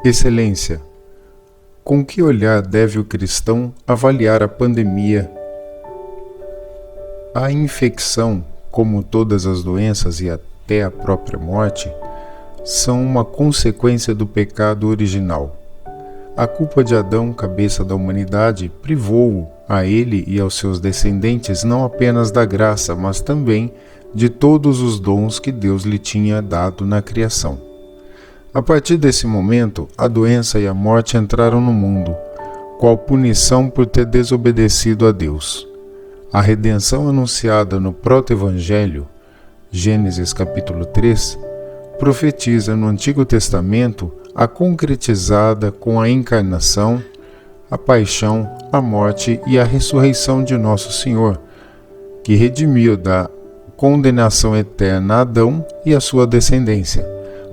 Excelência, com que olhar deve o cristão avaliar a pandemia? A infecção, como todas as doenças e até a própria morte, são uma consequência do pecado original. A culpa de Adão, cabeça da humanidade, privou-o, a ele e aos seus descendentes, não apenas da graça, mas também de todos os dons que Deus lhe tinha dado na criação. A partir desse momento, a doença e a morte entraram no mundo, qual punição por ter desobedecido a Deus. A redenção anunciada no proto-evangelho, Gênesis capítulo 3, profetiza no Antigo Testamento a concretizada com a encarnação, a paixão, a morte e a ressurreição de Nosso Senhor, que redimiu da condenação eterna a Adão e a sua descendência,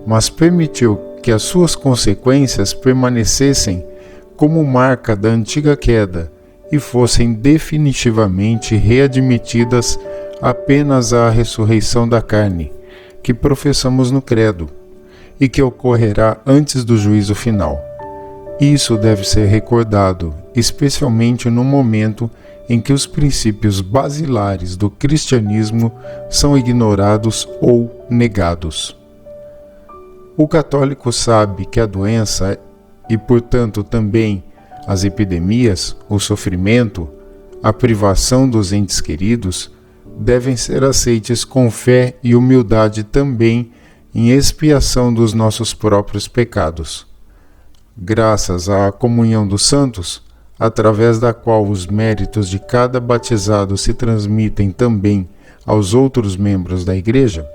mas permitiu que as suas consequências permanecessem como marca da antiga queda e fossem definitivamente readmitidas apenas à ressurreição da carne, que professamos no credo, e que ocorrerá antes do juízo final. Isso deve ser recordado, especialmente no momento em que os princípios basilares do cristianismo são ignorados ou negados. O católico sabe que a doença e, portanto, também as epidemias, o sofrimento, a privação dos entes queridos, devem ser aceites com fé e humildade também em expiação dos nossos próprios pecados. Graças à comunhão dos santos, através da qual os méritos de cada batizado se transmitem também aos outros membros da Igreja,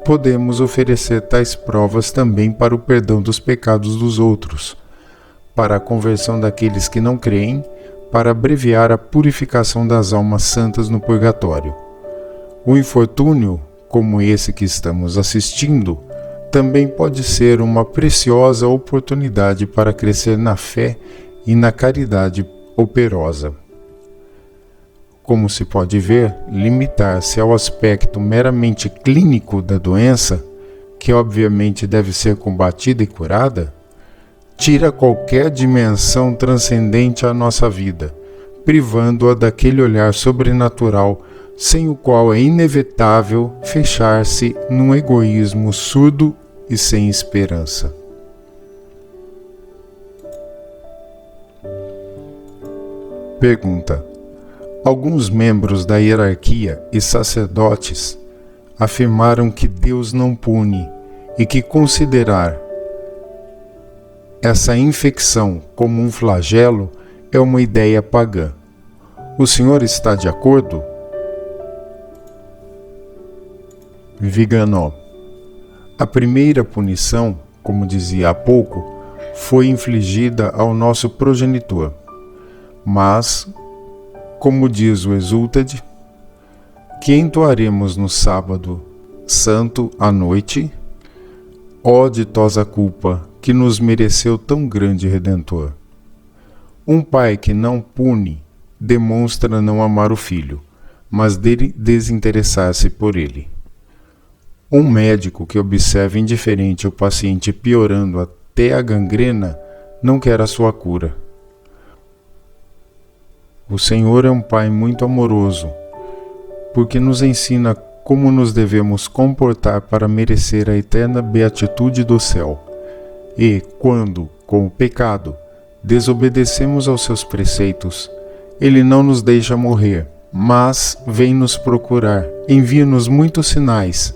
podemos oferecer tais provas também para o perdão dos pecados dos outros, para a conversão daqueles que não creem, para abreviar a purificação das almas santas no purgatório. O infortúnio, como esse que estamos assistindo, também pode ser uma preciosa oportunidade para crescer na fé e na caridade operosa. Como se pode ver, limitar-se ao aspecto meramente clínico da doença, que obviamente deve ser combatida e curada, tira qualquer dimensão transcendente à nossa vida, privando-a daquele olhar sobrenatural sem o qual é inevitável fechar-se num egoísmo surdo e sem esperança. Pergunta: alguns membros da hierarquia e sacerdotes afirmaram que Deus não pune e que considerar essa infecção como um flagelo é uma ideia pagã. O senhor está de acordo? Viganò: a primeira punição, como dizia há pouco, foi infligida ao nosso progenitor. Mas, como diz o Exultade, que entoaremos no sábado santo à noite, ó ditosa culpa que nos mereceu tão grande Redentor. Um pai que não pune demonstra não amar o filho, mas dele desinteressar-se por ele. Um médico que observa indiferente o paciente piorando até a gangrena não quer a sua cura. O Senhor é um Pai muito amoroso, porque nos ensina como nos devemos comportar para merecer a eterna beatitude do céu. E, quando, com o pecado, desobedecemos aos seus preceitos, Ele não nos deixa morrer, mas vem nos procurar, envia-nos muitos sinais,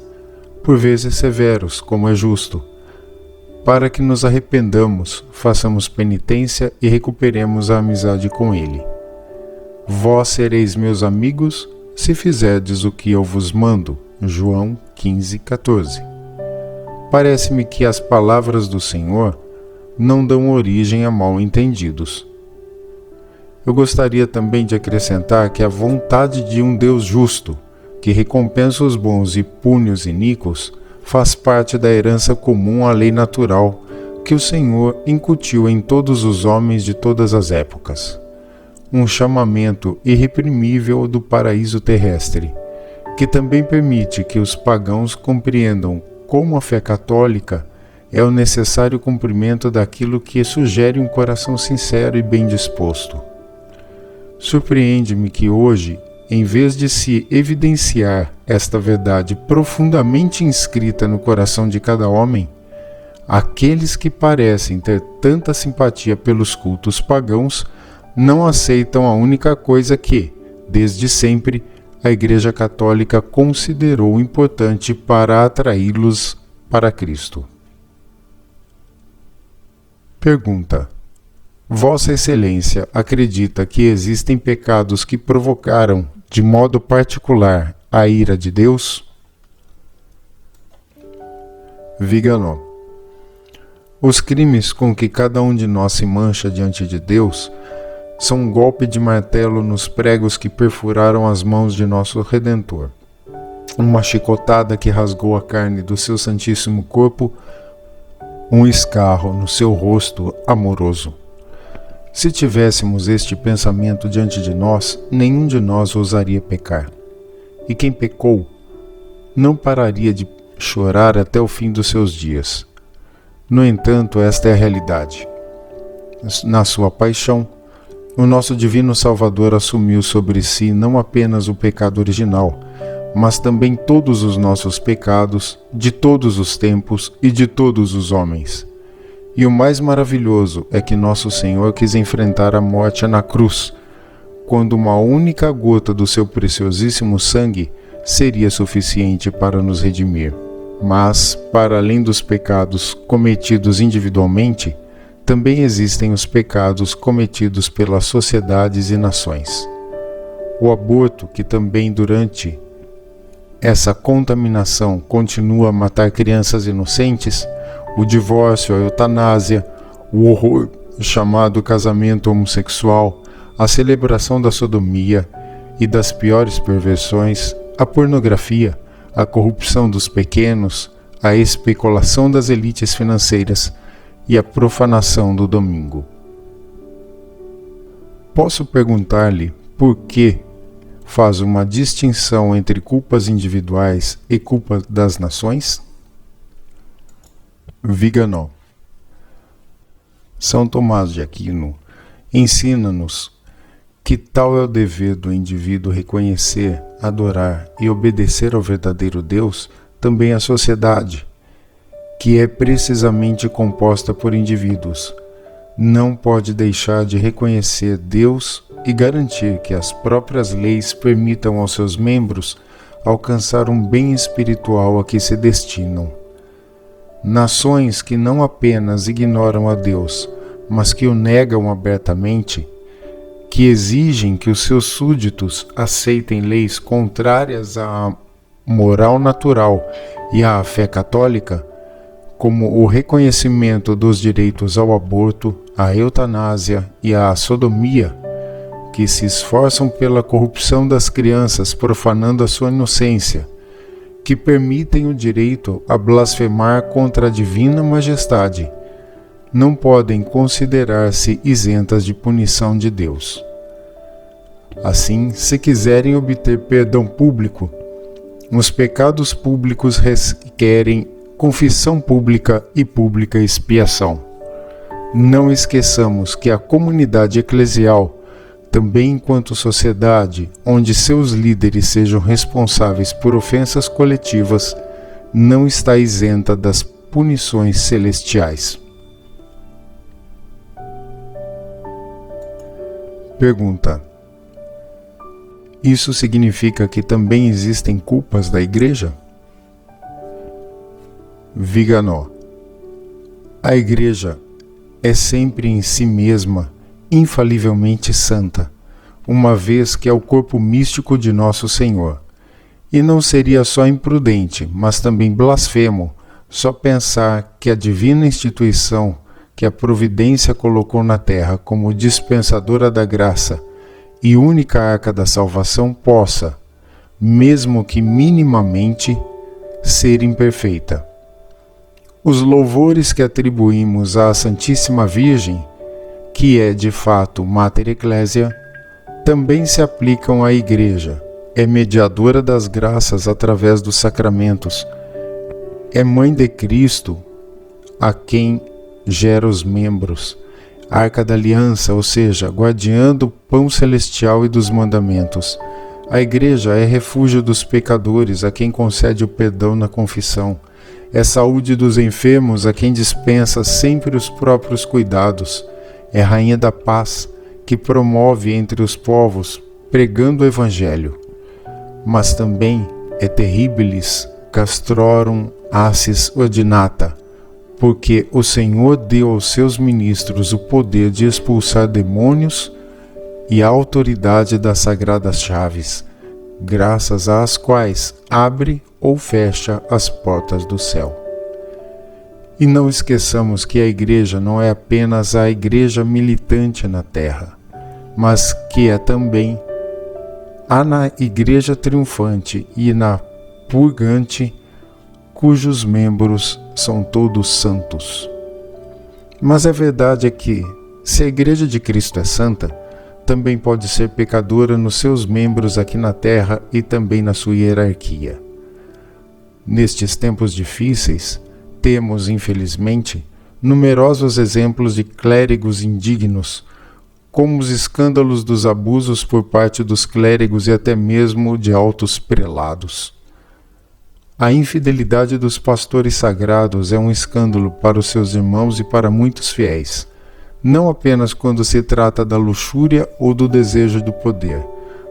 por vezes severos, como é justo, para que nos arrependamos, façamos penitência e recuperemos a amizade com Ele. Vós sereis meus amigos, se fizerdes o que eu vos mando. João 15:14. Parece-me que as palavras do Senhor não dão origem a mal-entendidos. Eu gostaria também de acrescentar que a vontade de um Deus justo, que recompensa os bons e pune os iníquos, faz parte da herança comum à lei natural que o Senhor incutiu em todos os homens de todas as épocas. Um chamamento irreprimível do paraíso terrestre, que também permite que os pagãos compreendam como a fé católica é o necessário cumprimento daquilo que sugere um coração sincero e bem disposto. Surpreende-me que hoje, em vez de se evidenciar esta verdade profundamente inscrita no coração de cada homem, aqueles que parecem ter tanta simpatia pelos cultos pagãos não aceitam a única coisa que, desde sempre, a Igreja Católica considerou importante para atraí-los para Cristo. Pergunta: Vossa Excelência acredita que existem pecados que provocaram, de modo particular, a ira de Deus? Viganò: Os crimes com que cada um de nós se mancha diante de Deus são um golpe de martelo nos pregos que perfuraram as mãos de nosso Redentor, uma chicotada que rasgou a carne do seu santíssimo corpo, um escarro no seu rosto amoroso. Se tivéssemos este pensamento diante de nós, nenhum de nós ousaria pecar. E quem pecou não pararia de chorar até o fim dos seus dias. No entanto, esta é a realidade. Na sua paixão, o nosso Divino Salvador assumiu sobre si não apenas o pecado original, mas também todos os nossos pecados, de todos os tempos e de todos os homens. E o mais maravilhoso é que nosso Senhor quis enfrentar a morte na cruz, quando uma única gota do seu preciosíssimo sangue seria suficiente para nos redimir. Mas, para além dos pecados cometidos individualmente, também existem os pecados cometidos pelas sociedades e nações. O aborto, que também durante essa contaminação continua a matar crianças inocentes, o divórcio, a eutanásia, o horror chamado casamento homossexual, a celebração da sodomia e das piores perversões, a pornografia, a corrupção dos pequenos, a especulação das elites financeiras e a profanação do domingo. Posso perguntar-lhe por que faz uma distinção entre culpas individuais e culpa das nações? Viganò: São Tomás de Aquino ensina-nos que tal é o dever do indivíduo reconhecer, adorar e obedecer ao verdadeiro Deus, também a sociedade, que é precisamente composta por indivíduos, não pode deixar de reconhecer Deus e garantir que as próprias leis permitam aos seus membros alcançar um bem espiritual a que se destinam. Nações que não apenas ignoram a Deus, mas que o negam abertamente, que exigem que os seus súditos aceitem leis contrárias à moral natural e à fé católica, como o reconhecimento dos direitos ao aborto, à eutanásia e à sodomia, que se esforçam pela corrupção das crianças, profanando a sua inocência, que permitem o direito a blasfemar contra a divina majestade, não podem considerar-se isentas de punição de Deus. Assim, se quiserem obter perdão público, os pecados públicos requerem confissão pública e pública expiação. Não esqueçamos que a comunidade eclesial, também enquanto sociedade, onde seus líderes sejam responsáveis por ofensas coletivas, não está isenta das punições celestiais. Pergunta: Isso significa que também existem culpas da Igreja? Viganò: A Igreja é sempre em si mesma infalivelmente santa, uma vez que é o corpo místico de nosso Senhor. E não seria só imprudente, mas também blasfemo, só pensar que a divina instituição que a providência colocou na terra como dispensadora da graça e única arca da salvação possa, mesmo que minimamente, ser imperfeita. Os louvores que atribuímos à Santíssima Virgem, que é de fato Mater Ecclesia, também se aplicam à Igreja. É mediadora das graças através dos sacramentos, é Mãe de Cristo, a quem gera os membros, Arca da Aliança, ou seja, guardiã do pão celestial e dos mandamentos. A Igreja é refúgio dos pecadores, a quem concede o perdão na confissão. É saúde dos enfermos, a quem dispensa sempre os próprios cuidados. É Rainha da Paz, que promove entre os povos, pregando o Evangelho. Mas também é terribilis castrorum assis ordinata, porque o Senhor deu aos seus ministros o poder de expulsar demônios e a autoridade das sagradas chaves, graças às quais abre ou fecha as portas do céu. E não esqueçamos que a Igreja não é apenas a Igreja militante na terra, mas que é também a na Igreja triunfante e na purgante, cujos membros são todos santos. Mas a verdade é que, se a Igreja de Cristo é santa, também pode ser pecadora nos seus membros aqui na terra e também na sua hierarquia. Nestes tempos difíceis, temos, infelizmente, numerosos exemplos de clérigos indignos, como os escândalos dos abusos por parte dos clérigos e até mesmo de altos prelados. A infidelidade dos pastores sagrados é um escândalo para os seus irmãos e para muitos fiéis, não apenas quando se trata da luxúria ou do desejo do poder,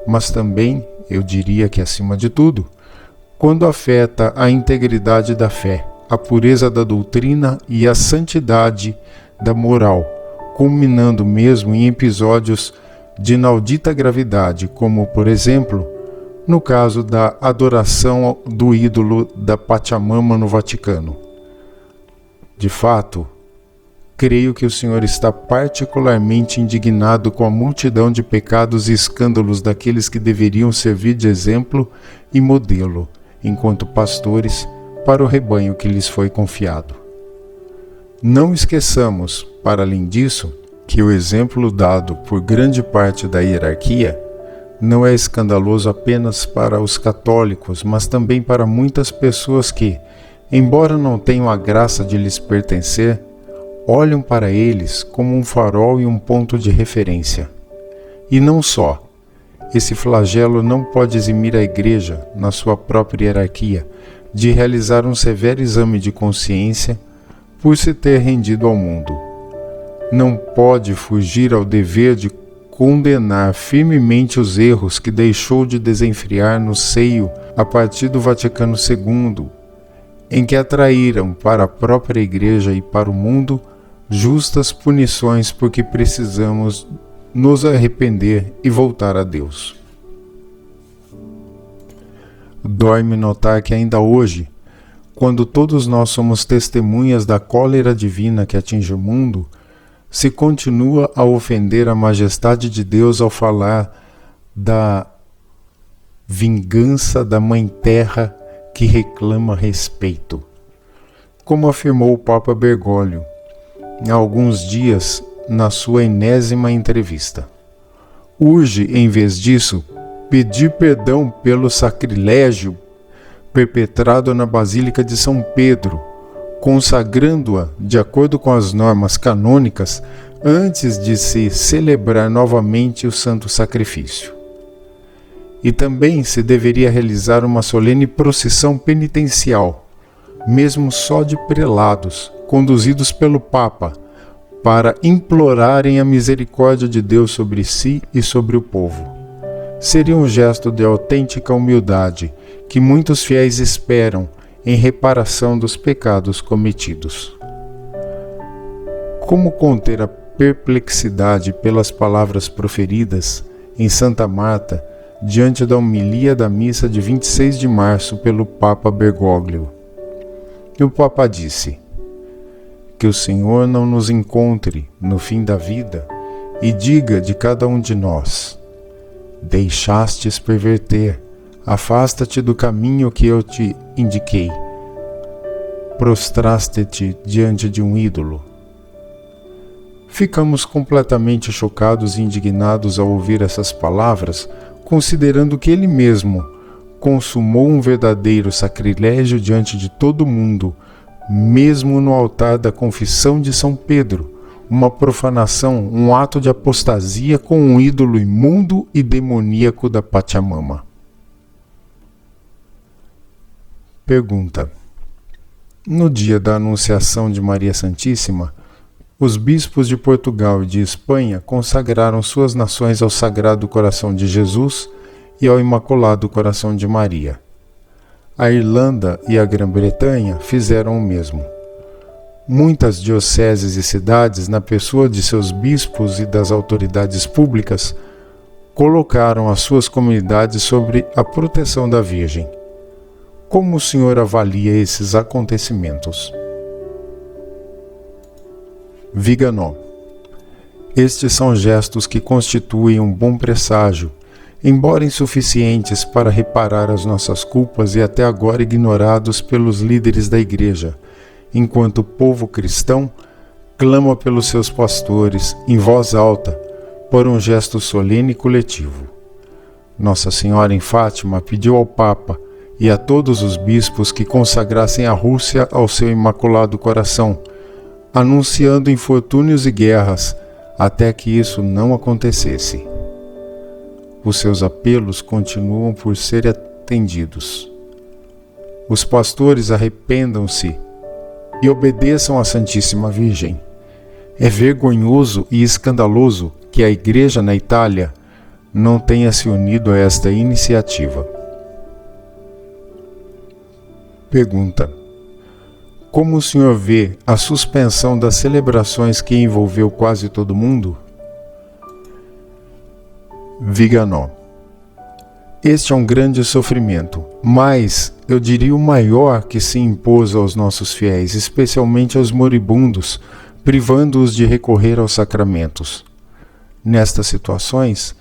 mas também, eu diria que acima de tudo, quando afeta a integridade da fé, a pureza da doutrina e a santidade da moral, culminando mesmo em episódios de inaudita gravidade, como, por exemplo, no caso da adoração do ídolo da Pachamama no Vaticano. De fato, creio que o Senhor está particularmente indignado com a multidão de pecados e escândalos daqueles que deveriam servir de exemplo e modelo, enquanto pastores, para o rebanho que lhes foi confiado. Não esqueçamos, para além disso, que o exemplo dado por grande parte da hierarquia não é escandaloso apenas para os católicos, mas também para muitas pessoas que, embora não tenham a graça de lhes pertencer, olham para eles como um farol e um ponto de referência. E não só. Esse flagelo não pode eximir a Igreja, na sua própria hierarquia, de realizar um severo exame de consciência por se ter rendido ao mundo. Não pode fugir ao dever de condenar firmemente os erros que deixou de desenfrear no seio a partir do Vaticano II, em que atraíram para a própria Igreja e para o mundo justas punições porque precisamos nos arrepender e voltar a Deus. Dói-me notar que ainda hoje, quando todos nós somos testemunhas da cólera divina que atinge o mundo, se continua a ofender a majestade de Deus ao falar da vingança da Mãe Terra que reclama respeito. Como afirmou o Papa Bergoglio há alguns dias na sua enésima entrevista. Urge, em vez disso, pedir perdão pelo sacrilégio perpetrado na Basílica de São Pedro, consagrando-a de acordo com as normas canônicas antes de se celebrar novamente o santo sacrifício. E também se deveria realizar uma solene procissão penitencial, mesmo só de prelados, conduzidos pelo Papa, para implorarem a misericórdia de Deus sobre si e sobre o povo. Seria um gesto de autêntica humildade que muitos fiéis esperam em reparação dos pecados cometidos. Como conter a perplexidade pelas palavras proferidas em Santa Marta diante da homilia da missa de 26 de março pelo Papa Bergoglio? E o Papa disse: que o Senhor não nos encontre no fim da vida e diga de cada um de nós: deixastes perverter, afasta-te do caminho que eu te indiquei, prostraste-te diante de um ídolo. Ficamos completamente chocados e indignados ao ouvir essas palavras, considerando que ele mesmo consumou um verdadeiro sacrilégio diante de todo mundo, mesmo no altar da confissão de São Pedro, uma profanação, um ato de apostasia com um ídolo imundo e demoníaco da Pachamama. Pergunta: no dia da Anunciação de Maria Santíssima, os bispos de Portugal e de Espanha consagraram suas nações ao Sagrado Coração de Jesus e ao Imaculado Coração de Maria. A Irlanda e a Grã-Bretanha fizeram o mesmo. Muitas dioceses e cidades, na pessoa de seus bispos e das autoridades públicas, colocaram as suas comunidades sob a proteção da Virgem. Como o senhor avalia esses acontecimentos? Viganò: estes são gestos que constituem um bom presságio, embora insuficientes para reparar as nossas culpas e até agora ignorados pelos líderes da Igreja, enquanto o povo cristão clama pelos seus pastores, em voz alta, por um gesto solene e coletivo. Nossa Senhora em Fátima pediu ao Papa e a todos os bispos que consagrassem a Rússia ao seu Imaculado Coração, anunciando infortúnios e guerras, até que isso não acontecesse. Os seus apelos continuam por serem atendidos. Os pastores arrependam-se e obedeçam à Santíssima Virgem. É vergonhoso e escandaloso que a Igreja na Itália não tenha se unido a esta iniciativa. Pergunta: como o senhor vê a suspensão das celebrações que envolveu quase todo mundo? Viganò: este é um grande sofrimento, mas eu diria o maior que se impôs aos nossos fiéis, especialmente aos moribundos, privando-os de recorrer aos sacramentos. Nestas situações,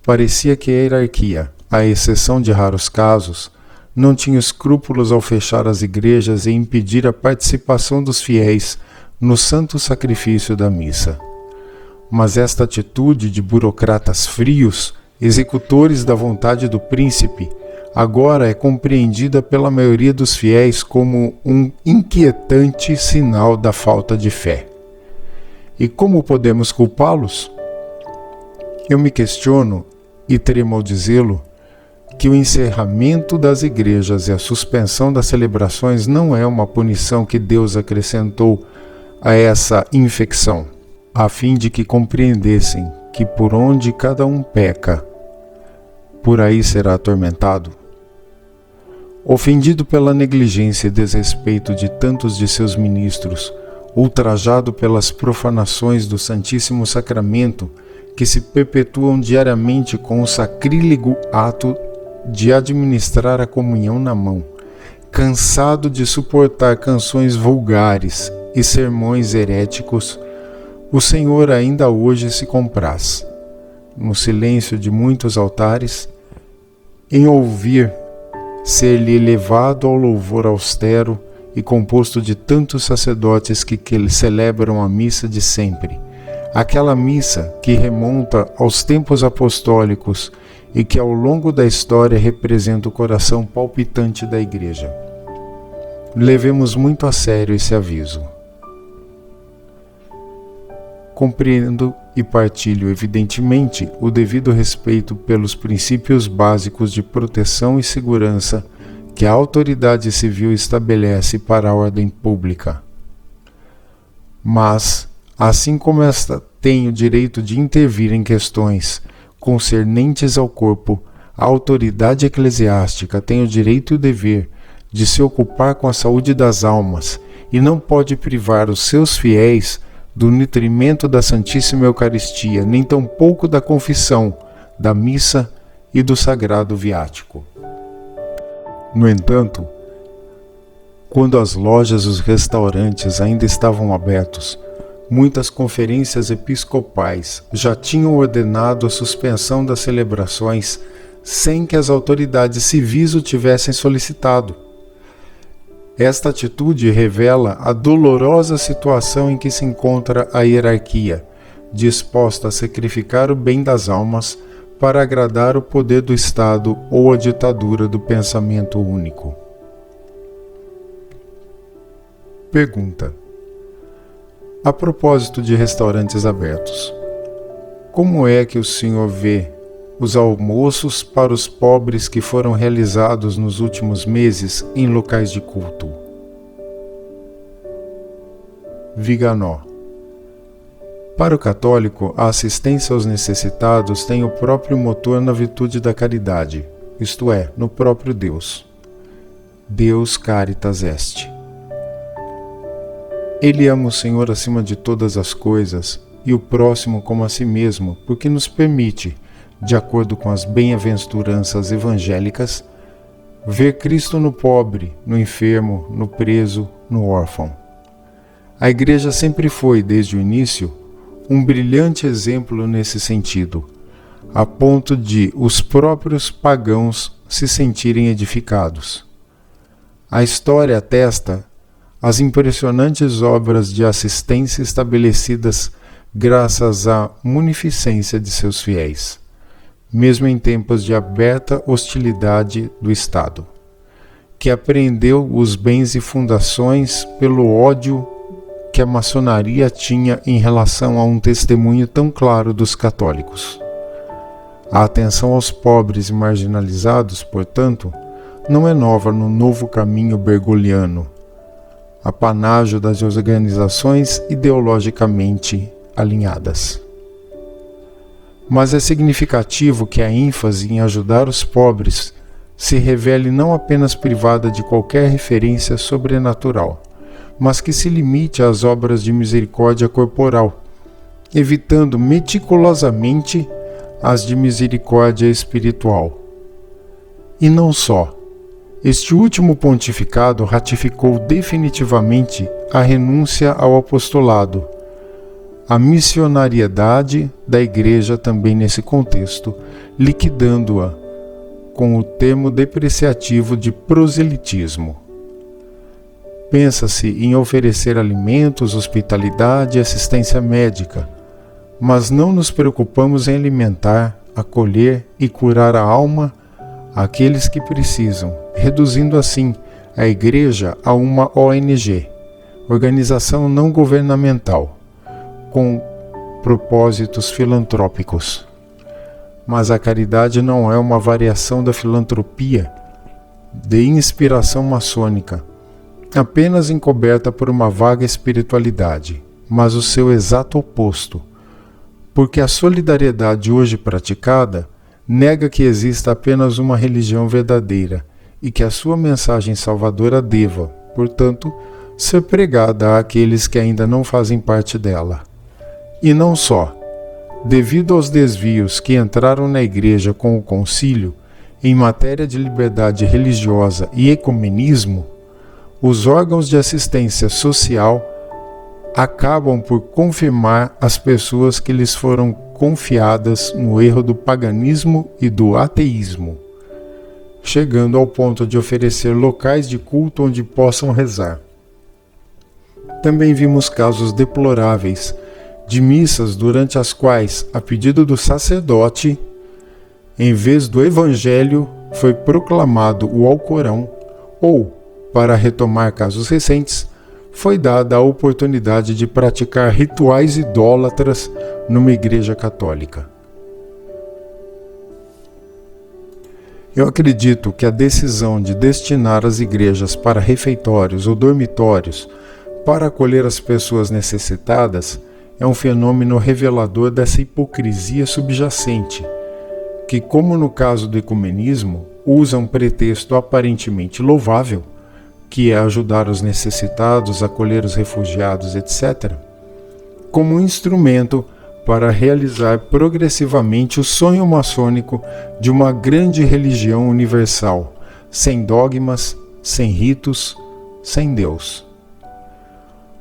parecia que a hierarquia, à exceção de raros casos, não tinha escrúpulos ao fechar as igrejas e impedir a participação dos fiéis no santo sacrifício da missa. Mas esta atitude de burocratas frios, executores da vontade do príncipe, agora é compreendida pela maioria dos fiéis como um inquietante sinal da falta de fé. E como podemos culpá-los? Eu me questiono, e tremo ao dizê-lo, que o encerramento das igrejas e a suspensão das celebrações não é uma punição que Deus acrescentou a essa infecção, a fim de que compreendessem que por onde cada um peca, por aí será atormentado. Ofendido pela negligência e desrespeito de tantos de seus ministros, ultrajado pelas profanações do Santíssimo Sacramento que se perpetuam diariamente com o sacrílego ato de administrar a comunhão na mão, cansado de suportar canções vulgares e sermões heréticos, o Senhor ainda hoje se compraz, no silêncio de muitos altares, em ouvir ser-lhe elevado ao louvor austero e composto de tantos sacerdotes que celebram a missa de sempre, aquela missa que remonta aos tempos apostólicos e que ao longo da história representa o coração palpitante da Igreja. Levemos muito a sério esse aviso. Compreendo e partilho evidentemente o devido respeito pelos princípios básicos de proteção e segurança que a autoridade civil estabelece para a ordem pública. Mas, assim como esta tem o direito de intervir em questões concernentes ao corpo, a autoridade eclesiástica tem o direito e o dever de se ocupar com a saúde das almas e não pode privar os seus fiéis do nutrimento da Santíssima Eucaristia, nem tampouco da confissão, da missa e do sagrado viático. No entanto, quando as lojas e os restaurantes ainda estavam abertos, muitas conferências episcopais já tinham ordenado a suspensão das celebrações sem que as autoridades civis o tivessem solicitado. Esta atitude revela a dolorosa situação em que se encontra a hierarquia, disposta a sacrificar o bem das almas para agradar o poder do Estado ou a ditadura do pensamento único. pergunta: a propósito de restaurantes abertos, como é que o senhor vê os almoços para os pobres que foram realizados nos últimos meses em locais de culto? Viganó: para o católico, a assistência aos necessitados tem o próprio motor na virtude da caridade, isto é, no próprio Deus. Deus caritas est. Ele ama o Senhor acima de todas as coisas e o próximo como a si mesmo, porque nos permite, de acordo com as bem-aventuranças evangélicas, ver Cristo no pobre, no enfermo, no preso, no órfão. A Igreja sempre foi, desde o início, um brilhante exemplo nesse sentido, a ponto de os próprios pagãos se sentirem edificados. A história atesta as impressionantes obras de assistência estabelecidas graças à munificência de seus fiéis, mesmo em tempos de aberta hostilidade do Estado, que apreendeu os bens e fundações pelo ódio que a maçonaria tinha em relação a um testemunho tão claro dos católicos. A atenção aos pobres e marginalizados, portanto, não é nova no novo caminho bergoliano, apanágio das organizações ideologicamente alinhadas. Mas é significativo que a ênfase em ajudar os pobres se revele não apenas privada de qualquer referência sobrenatural, mas que se limite às obras de misericórdia corporal, evitando meticulosamente as de misericórdia espiritual. E não só. Este último pontificado ratificou definitivamente a renúncia ao apostolado, a missionariedade da Igreja também nesse contexto, liquidando-a com o termo depreciativo de proselitismo. Pensa-se em oferecer alimentos, hospitalidade e assistência médica, mas não nos preocupamos em alimentar, acolher e curar a alma àqueles que precisam, reduzindo assim a Igreja a uma ONG, organização não governamental, com propósitos filantrópicos. Mas a caridade não é uma variação da filantropia de inspiração maçônica, apenas encoberta por uma vaga espiritualidade, mas o seu exato oposto, porque a solidariedade hoje praticada nega que exista apenas uma religião verdadeira e que a sua mensagem salvadora deva, portanto, ser pregada àqueles que ainda não fazem parte dela. E não só. Devido aos desvios que entraram na Igreja com o concílio em matéria de liberdade religiosa e ecumenismo, os órgãos de assistência social acabam por confirmar as pessoas que lhes foram confiadas no erro do paganismo e do ateísmo, chegando ao ponto de oferecer locais de culto onde possam rezar. Também vimos casos deploráveis de missas durante as quais, a pedido do sacerdote, em vez do Evangelho, foi proclamado o Alcorão, ou, para retomar casos recentes, foi dada a oportunidade de praticar rituais idólatras numa igreja católica. Eu acredito que a decisão de destinar as igrejas para refeitórios ou dormitórios para acolher as pessoas necessitadas é um fenômeno revelador dessa hipocrisia subjacente, que, como no caso do ecumenismo, usa um pretexto aparentemente louvável, que é ajudar os necessitados, acolher os refugiados, etc., como um instrumento para realizar progressivamente o sonho maçônico de uma grande religião universal, sem dogmas, sem ritos, sem Deus.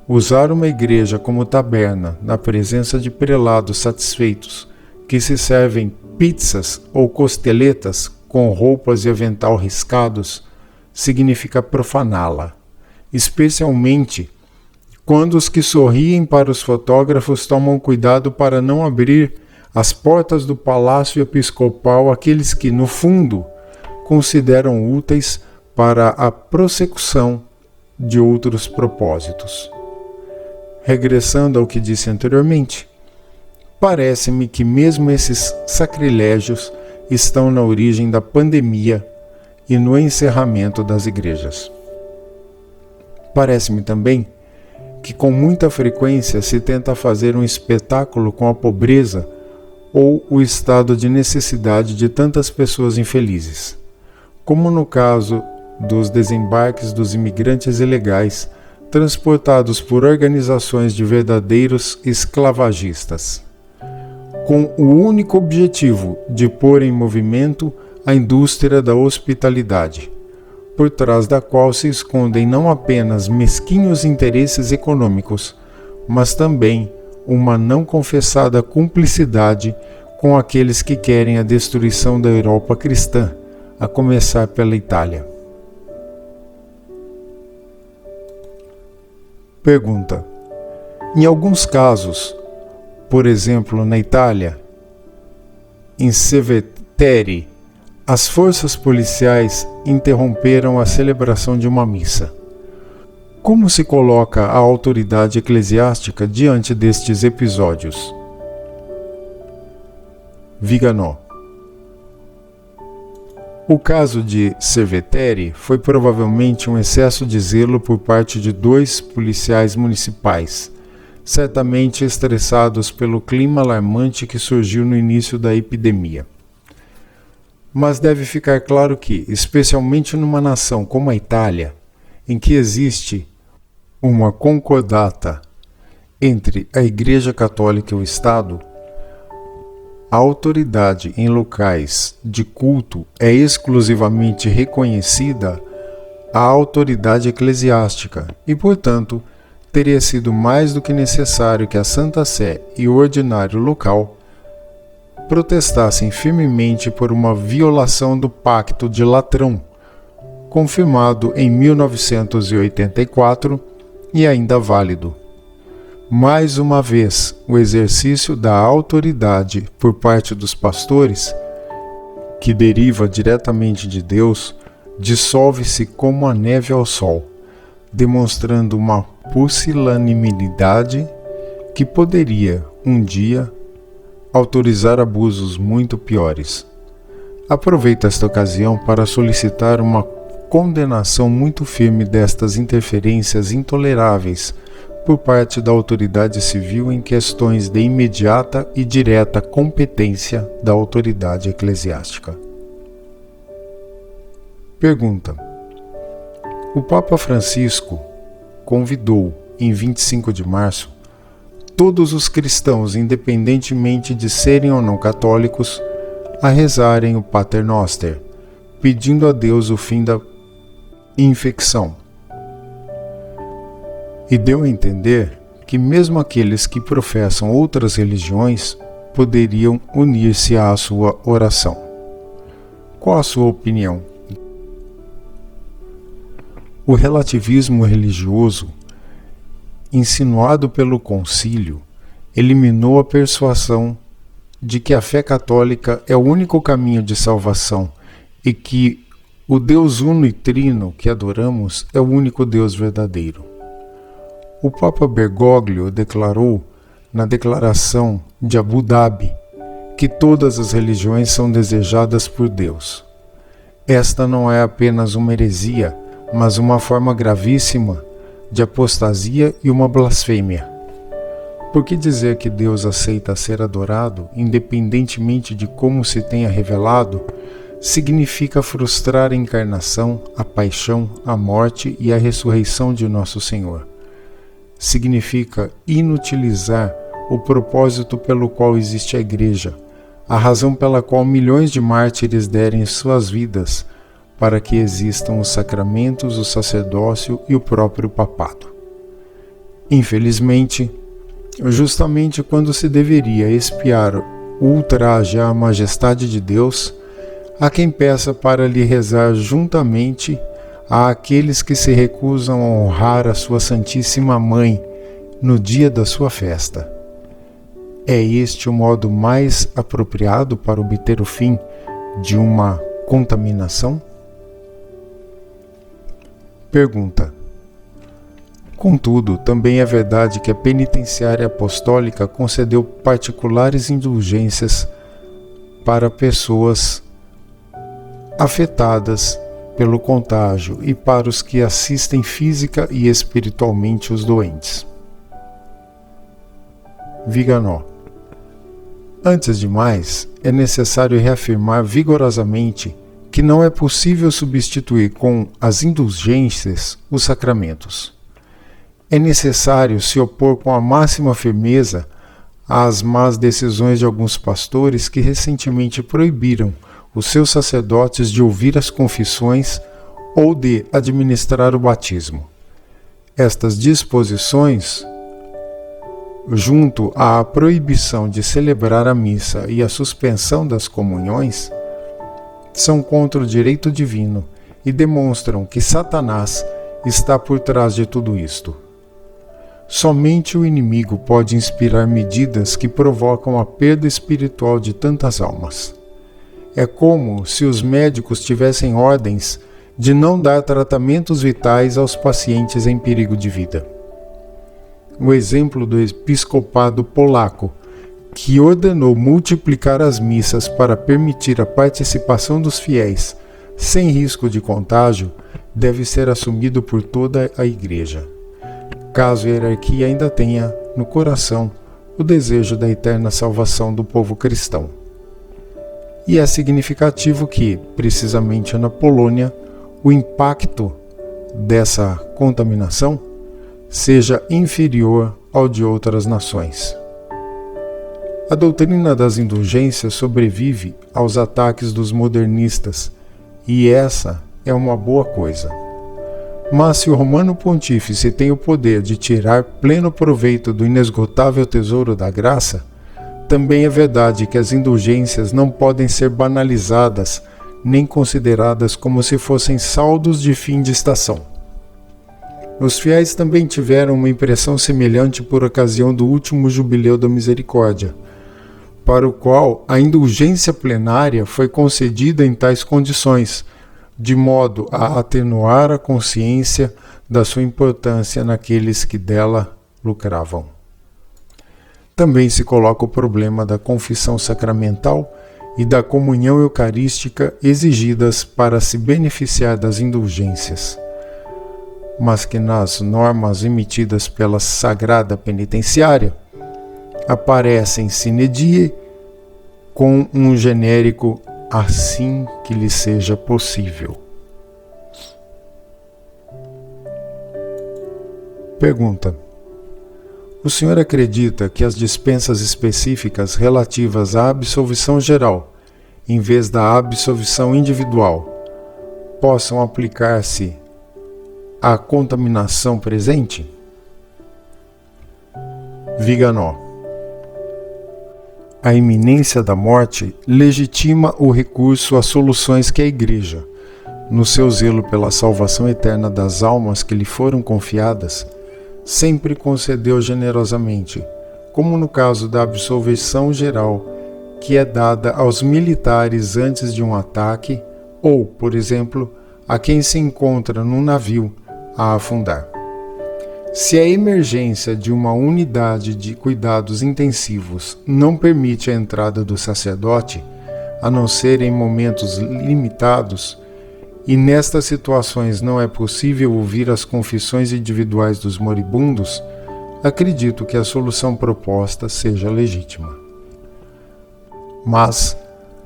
Usar uma igreja como taberna, na presença de prelados satisfeitos, que se servem pizzas ou costeletas com roupas e avental riscados, significa profaná-la, especialmente quando os que sorriem para os fotógrafos tomam cuidado para não abrir as portas do palácio episcopal àqueles que, no fundo, consideram úteis para a prossecução de outros propósitos. Regressando ao que disse anteriormente, parece-me que mesmo esses sacrilégios estão na origem da pandemia e no encerramento das igrejas. Parece-me também que com muita frequência se tenta fazer um espetáculo com a pobreza ou o estado de necessidade de tantas pessoas infelizes, como no caso dos desembarques dos imigrantes ilegais transportados por organizações de verdadeiros esclavagistas, com o único objetivo de pôr em movimento a indústria da hospitalidade, por trás da qual se escondem não apenas mesquinhos interesses econômicos, mas também uma não confessada cumplicidade com aqueles que querem a destruição da Europa cristã, a começar pela Itália. Pergunta: em alguns casos, por exemplo na Itália, em Cerveteri, as forças policiais interromperam a celebração de uma missa. Como se coloca a autoridade eclesiástica diante destes episódios? Viganò: o caso de Cerveteri foi provavelmente um excesso de zelo por parte de 2 policiais municipais, certamente estressados pelo clima alarmante que surgiu no início da epidemia. Mas deve ficar claro que, especialmente numa nação como a Itália, em que existe uma concordata entre a Igreja Católica e o Estado, a autoridade em locais de culto é exclusivamente reconhecida à autoridade eclesiástica e, portanto, teria sido mais do que necessário que a Santa Sé e o ordinário local protestassem firmemente por uma violação do Pacto de Latrão, confirmado em 1984 e ainda válido. Mais uma vez, o exercício da autoridade por parte dos pastores, que deriva diretamente de Deus, dissolve-se como a neve ao sol, demonstrando uma pusilanimidade que poderia, um dia, autorizar abusos muito piores. Aproveito esta ocasião para solicitar uma condenação muito firme destas interferências intoleráveis por parte da autoridade civil em questões de imediata e direta competência da autoridade eclesiástica. Pergunta: o Papa Francisco convidou, em 25 de março, todos os cristãos, independentemente de serem ou não católicos, a rezarem o Pater Noster, pedindo a Deus o fim da infecção. E deu a entender que mesmo aqueles que professam outras religiões poderiam unir-se à sua oração. Qual a sua opinião? O relativismo religioso, insinuado pelo concílio, eliminou a persuasão de que a fé católica é o único caminho de salvação e que o Deus uno e trino que adoramos é o único Deus verdadeiro. O Papa Bergoglio declarou, na Declaração de Abu Dhabi, que todas as religiões são desejadas por Deus. Esta não é apenas uma heresia, mas uma forma gravíssima de apostasia e uma blasfêmia. Por que dizer que Deus aceita ser adorado, independentemente de como se tenha revelado, significa frustrar a encarnação, a paixão, a morte e a ressurreição de nosso Senhor. Significa inutilizar o propósito pelo qual existe a Igreja, a razão pela qual milhões de mártires derem suas vidas para que existam os sacramentos, o sacerdócio e o próprio papado. Infelizmente, justamente quando se deveria expiar o ultraje à majestade de Deus, há quem peça para lhe rezar juntamente àqueles que se recusam a honrar a sua Santíssima Mãe no dia da sua festa. É este o modo mais apropriado para obter o fim de uma contaminação? Pergunta: Contudo, também é verdade que a penitenciária apostólica concedeu particulares indulgências para pessoas afetadas pelo contágio e para os que assistem física e espiritualmente os doentes. Viganò. Antes de mais, é necessário reafirmar vigorosamente que não é possível substituir com as indulgências os sacramentos. É necessário se opor com a máxima firmeza às más decisões de alguns pastores que recentemente proibiram os seus sacerdotes de ouvir as confissões ou de administrar o batismo. Estas disposições, junto à proibição de celebrar a missa e a suspensão das comunhões, são contra o direito divino e demonstram que Satanás está por trás de tudo isto. Somente o inimigo pode inspirar medidas que provocam a perda espiritual de tantas almas. É como se os médicos tivessem ordens de não dar tratamentos vitais aos pacientes em perigo de vida. O exemplo do episcopado polaco, que ordenou multiplicar as missas para permitir a participação dos fiéis sem risco de contágio, deve ser assumido por toda a Igreja, caso a hierarquia ainda tenha no coração o desejo da eterna salvação do povo cristão. E é significativo que, precisamente na Polônia, o impacto dessa contaminação seja inferior ao de outras nações. A doutrina das indulgências sobrevive aos ataques dos modernistas, e essa é uma boa coisa. Mas se o Romano Pontífice tem o poder de tirar pleno proveito do inesgotável tesouro da graça, também é verdade que as indulgências não podem ser banalizadas nem consideradas como se fossem saldos de fim de estação. Os fiéis também tiveram uma impressão semelhante por ocasião do último Jubileu da Misericórdia, para o qual a indulgência plenária foi concedida em tais condições, de modo a atenuar a consciência da sua importância naqueles que dela lucravam. Também se coloca o problema da confissão sacramental e da comunhão eucarística exigidas para se beneficiar das indulgências, mas que nas normas emitidas pela Sagrada Penitenciária aparecem sine die com um genérico assim que lhe seja possível. Pergunta: o senhor acredita que as dispensas específicas relativas à absolvição geral, em vez da absolvição individual, possam aplicar-se à contaminação presente? Viganò: a iminência da morte legitima o recurso às soluções que a Igreja, no seu zelo pela salvação eterna das almas que lhe foram confiadas, sempre concedeu generosamente, como no caso da absolvição geral, que é dada aos militares antes de um ataque ou, por exemplo, a quem se encontra num navio a afundar. Se a emergência de uma unidade de cuidados intensivos não permite a entrada do sacerdote, a não ser em momentos limitados, e nestas situações não é possível ouvir as confissões individuais dos moribundos, acredito que a solução proposta seja legítima. Mas,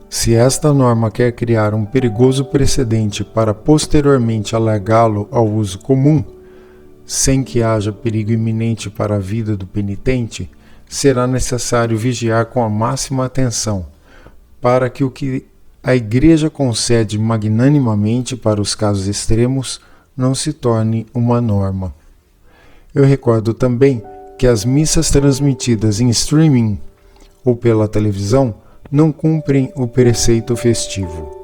se esta norma quer criar um perigoso precedente para posteriormente alargá-lo ao uso comum, sem que haja perigo iminente para a vida do penitente, será necessário vigiar com a máxima atenção, para que o que a Igreja concede magnanimamente para os casos extremos não se torne uma norma. Eu recordo também que as missas transmitidas em streaming ou pela televisão não cumprem o preceito festivo.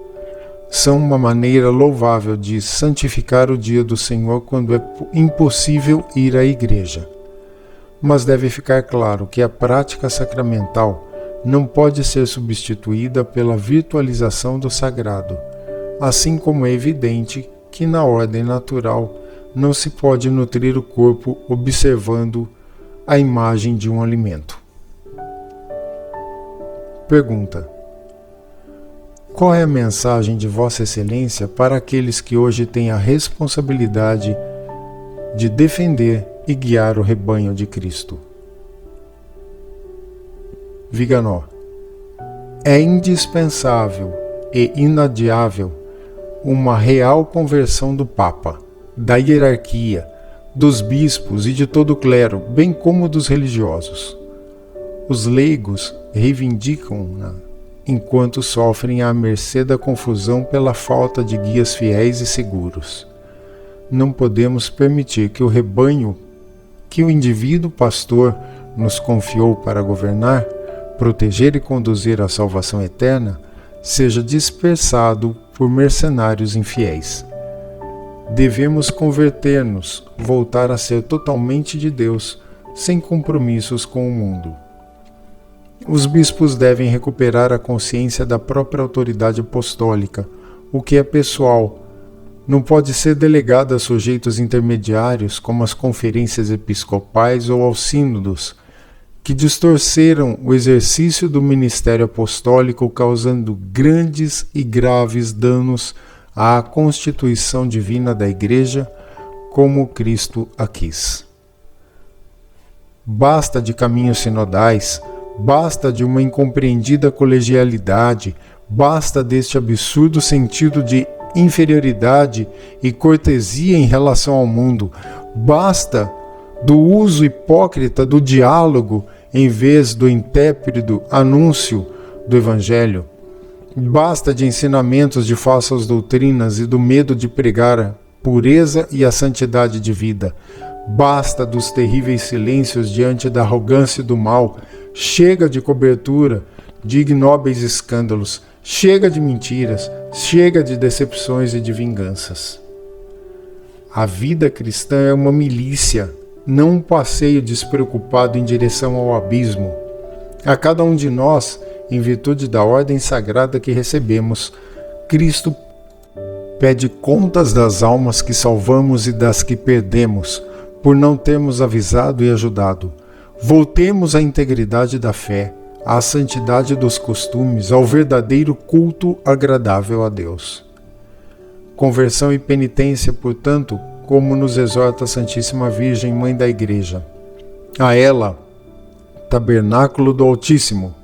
São uma maneira louvável de santificar o dia do Senhor quando é impossível ir à igreja. Mas deve ficar claro que a prática sacramental não pode ser substituída pela virtualização do sagrado, assim como é evidente que na ordem natural não se pode nutrir o corpo observando a imagem de um alimento. Pergunta: qual é a mensagem de Vossa Excelência para aqueles que hoje têm a responsabilidade de defender e guiar o rebanho de Cristo? Viganò: é indispensável e inadiável uma real conversão do Papa, da hierarquia, dos bispos e de todo o clero, bem como dos religiosos. Os leigos reivindicam-na enquanto sofrem à mercê da confusão pela falta de guias fiéis e seguros. Não podemos permitir que o rebanho que o indivíduo pastor nos confiou para governar, proteger e conduzir à salvação eterna, seja dispersado por mercenários infiéis. Devemos converter-nos, voltar a ser totalmente de Deus, sem compromissos com o mundo. Os bispos devem recuperar a consciência da própria autoridade apostólica, o que é pessoal. Não pode ser delegada a sujeitos intermediários, como as conferências episcopais ou aos sínodos, que distorceram o exercício do ministério apostólico, causando grandes e graves danos à constituição divina da Igreja, como Cristo a quis. Basta de caminhos sinodais, basta de uma incompreendida colegialidade, basta deste absurdo sentido de inferioridade e cortesia em relação ao mundo, basta do uso hipócrita do diálogo em vez do intrépido anúncio do Evangelho. Basta de ensinamentos de falsas doutrinas e do medo de pregar a pureza e a santidade de vida. Basta dos terríveis silêncios diante da arrogância do mal. Chega de cobertura de ignóbeis escândalos. Chega de mentiras. Chega de decepções e de vinganças. A vida cristã é uma milícia, não um passeio despreocupado em direção ao abismo. A cada um de nós, em virtude da ordem sagrada que recebemos, Cristo pede contas das almas que salvamos e das que perdemos, por não termos avisado e ajudado. Voltemos à integridade da fé, à santidade dos costumes, ao verdadeiro culto agradável a Deus. Conversão e penitência, portanto, como nos exorta a Santíssima Virgem, Mãe da Igreja. A ela, tabernáculo do Altíssimo,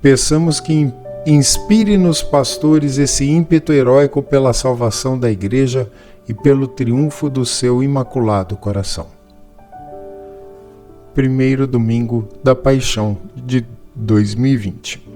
peçamos que inspire nos pastores esse ímpeto heróico pela salvação da Igreja e pelo triunfo do seu imaculado coração. Primeiro domingo da Paixão de 2020.